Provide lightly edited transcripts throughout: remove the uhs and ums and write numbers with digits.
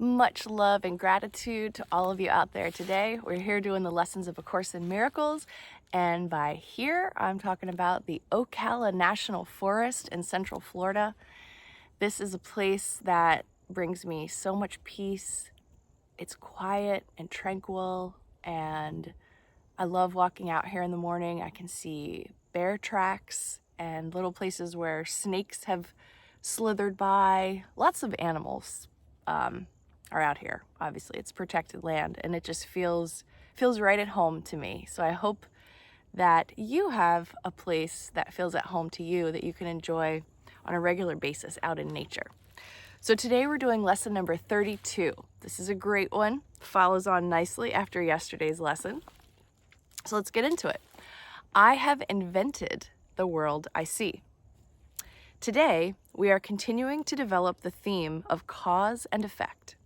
Much love and gratitude to all of you out there today. We're here doing the Lessons of A Course in Miracles. And by here, I'm talking about the Ocala National Forest in Central Florida. This is a place that brings me so much peace. It's quiet and tranquil, and I love walking out here in the morning. I can see bear tracks and little places where snakes have slithered by. Lots of animals are out here. Obviously, it's protected land, and it just feels right at home to me. So I hope that you have a place that feels at home to you that you can enjoy on a regular basis out in nature. So today we're doing lesson number 32. This is a great one. Follows on nicely after yesterday's lesson. So let's get into it. I have invented the world I see. Today, we are continuing to develop the theme of cause and effect.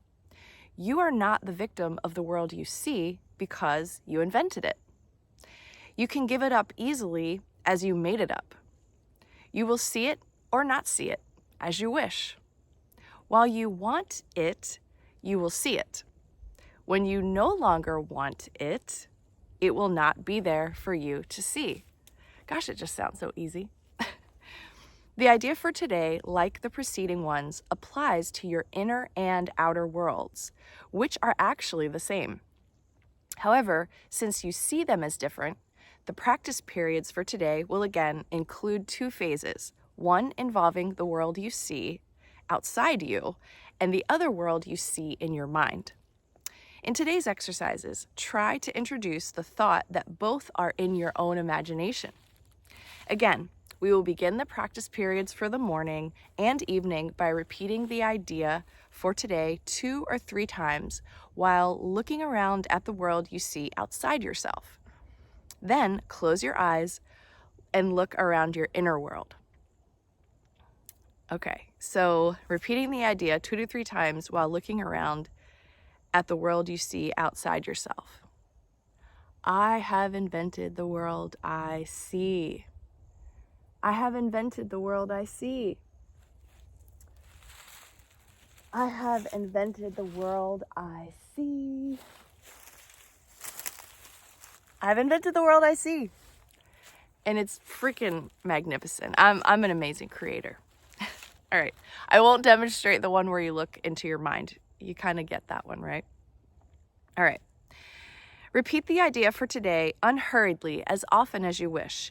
You are not the victim of the world you see because you invented it. You can give it up easily as you made it up. You will see it or not see it as you wish. While you want it, you will see it. When you no longer want it, it will not be there for you to see. Gosh, it just sounds so easy. The idea for today, like the preceding ones, applies to your inner and outer worlds, which are actually the same. However, since you see them as different, the practice periods for today will again include two phases, one involving the world you see outside you, and the other world you see in your mind. In today's exercises, try to introduce the thought that both are in your own imagination. Again, we will begin the practice periods for the morning and evening by repeating the idea for today 2 or 3 times while looking around at the world you see outside yourself. Then close your eyes and look around your inner world. Okay, so repeating the idea 2 to 3 times while looking around at the world you see outside yourself. I have invented the world I see. I have invented the world I see. I have invented the world I see. I've invented the world I see. And it's freaking magnificent. I'm an amazing creator. All right. I won't demonstrate the one where you look into your mind. You kind of get that one, right? All right. Repeat the idea for today unhurriedly as often as you wish.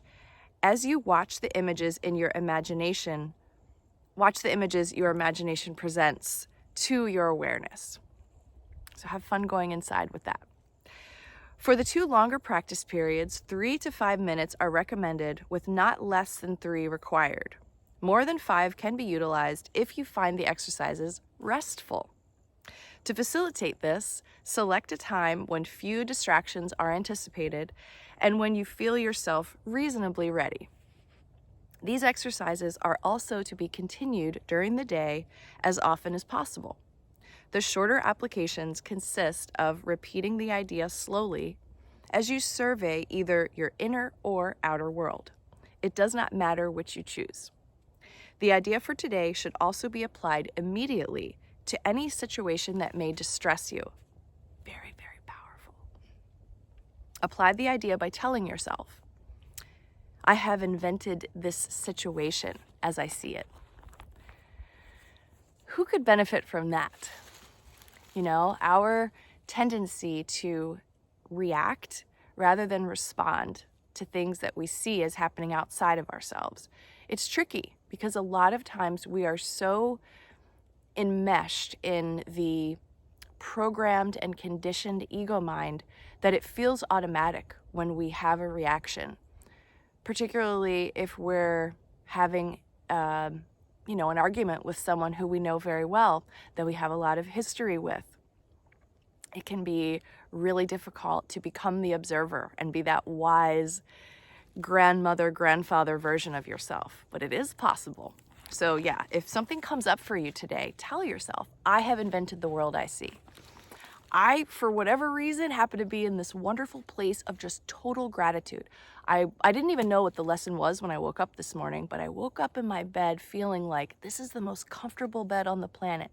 As you watch the images in your imagination, watch the images your imagination presents to your awareness. So have fun going inside with that. For the 2 longer practice periods, 3 to 5 minutes are recommended with not less than 3 required. More than 5 can be utilized if you find the exercises restful. To facilitate this, select a time when few distractions are anticipated and when you feel yourself reasonably ready. These exercises are also to be continued during the day as often as possible. The shorter applications consist of repeating the idea slowly as you survey either your inner or outer world. It does not matter which you choose. The idea for today should also be applied immediately to any situation that may distress you. Very, very powerful. Apply the idea by telling yourself, I have invented this situation as I see it. Who could benefit from that? You know, our tendency to react rather than respond to things that we see as happening outside of ourselves. It's tricky because a lot of times we are so enmeshed in the programmed and conditioned ego mind that it feels automatic when we have a reaction, particularly if we're having an argument with someone who we know very well, that we have a lot of history with. It can be really difficult to become the observer and be that wise grandmother, grandfather version of yourself, but it is possible. So yeah, if something comes up for you today, tell yourself, I have invented the world I see. I, for whatever reason, happen to be in this wonderful place of just total gratitude. I didn't even know what the lesson was when I woke up this morning, but I woke up in my bed feeling like this is the most comfortable bed on the planet.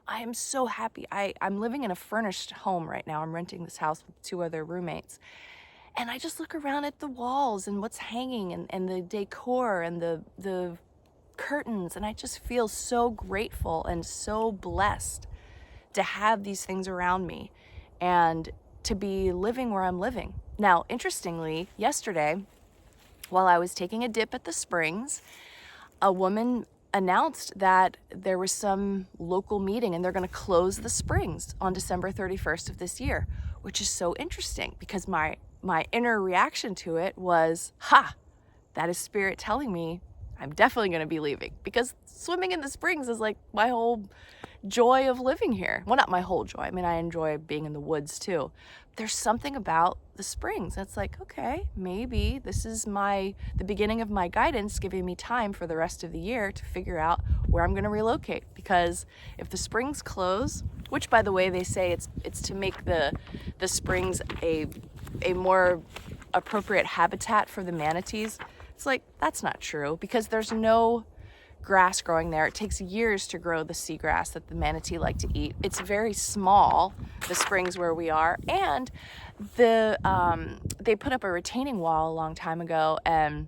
I am so happy. I'm living in a furnished home right now. I'm renting this house with 2 other roommates. And I just look around at the walls and what's hanging and the decor and the curtains, and I just feel so grateful and so blessed to have these things around me and to be living where I'm living. Now, interestingly, yesterday, while I was taking a dip at the springs, a woman announced that there was some local meeting and they're going to close the springs on December 31st of this year, which is so interesting because my inner reaction to it was, that is Spirit telling me I'm definitely going to be leaving, because swimming in the springs is like my whole joy of living here. Well, not my whole joy. I mean, I enjoy being in the woods too. There's something about the springs that's like, okay, maybe this is the beginning of my guidance, giving me time for the rest of the year to figure out where I'm going to relocate. Because if the springs close, which by the way, they say it's to make the springs a more appropriate habitat for the manatees. It's like, that's not true, because there's no grass growing there. It takes years to grow the seagrass that the manatee like to eat. It's very small, the springs where we are, and they put up a retaining wall a long time ago, and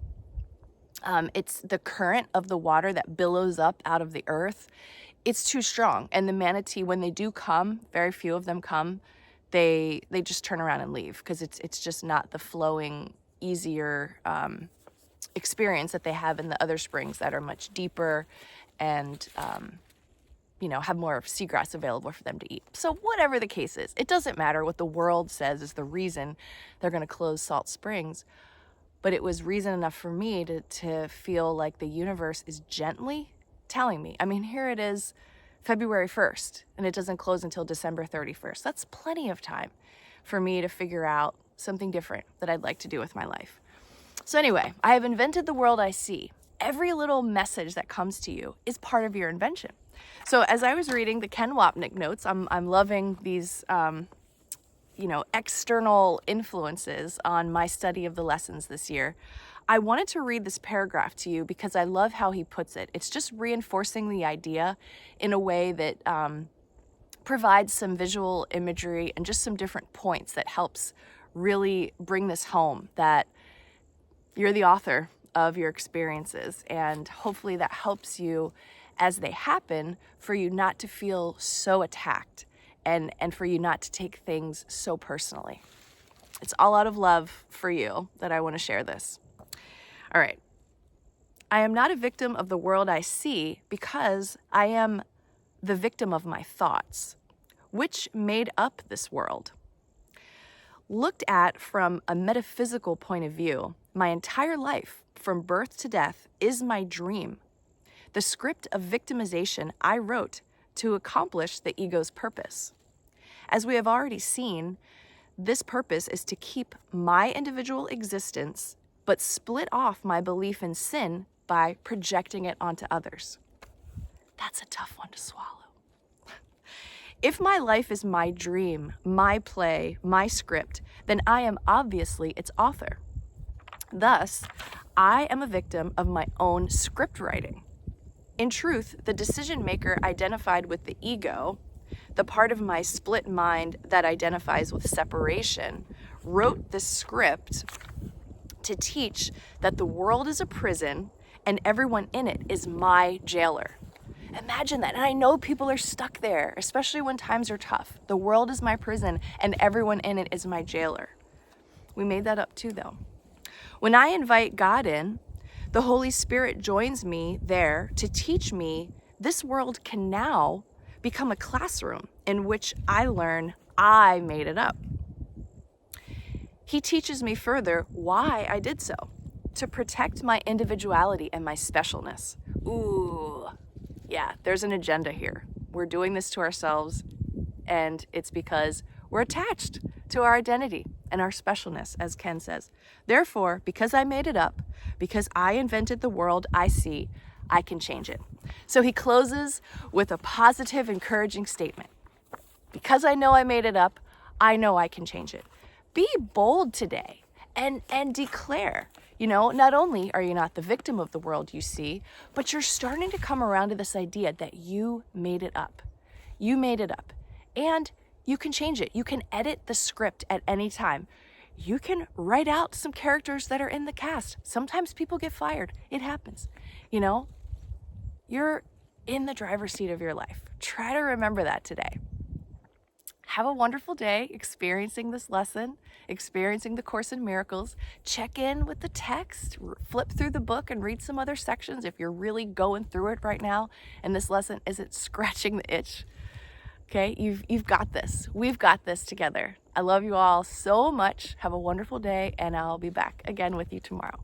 it's the current of the water that billows up out of the earth. It's too strong, and the manatee, when they do come, very few of them come, they just turn around and leave, because it's just not the flowing, easier experience that they have in the other springs that are much deeper and have more seagrass available for them to eat. So whatever the case is, it doesn't matter what the world says is the reason they're going to close Salt Springs, but it was reason enough for me to feel like the universe is gently telling me. I mean, here it is, February 1st, and it doesn't close until December 31st. That's plenty of time for me to figure out something different that I'd like to do with my life. So anyway, I have invented the world I see. Every little message that comes to you is part of your invention. So as I was reading the Ken Wapnick notes, I'm loving these external influences on my study of the lessons this year. I wanted to read this paragraph to you because I love how he puts it. It's just reinforcing the idea in a way that provides some visual imagery and just some different points that helps really bring this home, that you're the author of your experiences, and hopefully that helps you as they happen, for you not to feel so attacked and for you not to take things so personally. It's all out of love for you that I want to share this. All right. I am not a victim of the world I see because I am the victim of my thoughts, which made up this world. Looked at from a metaphysical point of view, my entire life, from birth to death, is my dream. The script of victimization I wrote to accomplish the ego's purpose. As we have already seen, this purpose is to keep my individual existence, but split off my belief in sin by projecting it onto others. That's a tough one to swallow. If my life is my dream, my play, my script, then I am obviously its author. Thus, I am a victim of my own script writing. In truth, the decision maker identified with the ego, the part of my split mind that identifies with separation, wrote this script to teach that the world is a prison and everyone in it is my jailer. Imagine that. And I know people are stuck there, especially when times are tough. The world is my prison and everyone in it is my jailer. We made that up too, though. When I invite God in, the Holy Spirit joins me there to teach me this world can now become a classroom in which I learn I made it up. He teaches me further why I did so, to protect my individuality and my specialness. Ooh, yeah, there's an agenda here. We're doing this to ourselves, and it's because we're attached to our identity and our specialness, as Ken says. Therefore, because I made it up, because I invented the world I see, I can change it. So he closes with a positive, encouraging statement. Because I know I made it up, I know I can change it. Be bold today and declare, not only are you not the victim of the world you see, but you're starting to come around to this idea that you made it up. You made it up. And you can change it. You can edit the script at any time. You can write out some characters that are in the cast. Sometimes people get fired. It happens. You know, you're in the driver's seat of your life. Try to remember that today. Have a wonderful day experiencing this lesson, experiencing the Course in Miracles. Check in with the text, flip through the book and read some other sections if you're really going through it right now and this lesson isn't scratching the itch. Okay, you've got this. We've got this together. I love you all so much. Have a wonderful day, and I'll be back again with you tomorrow.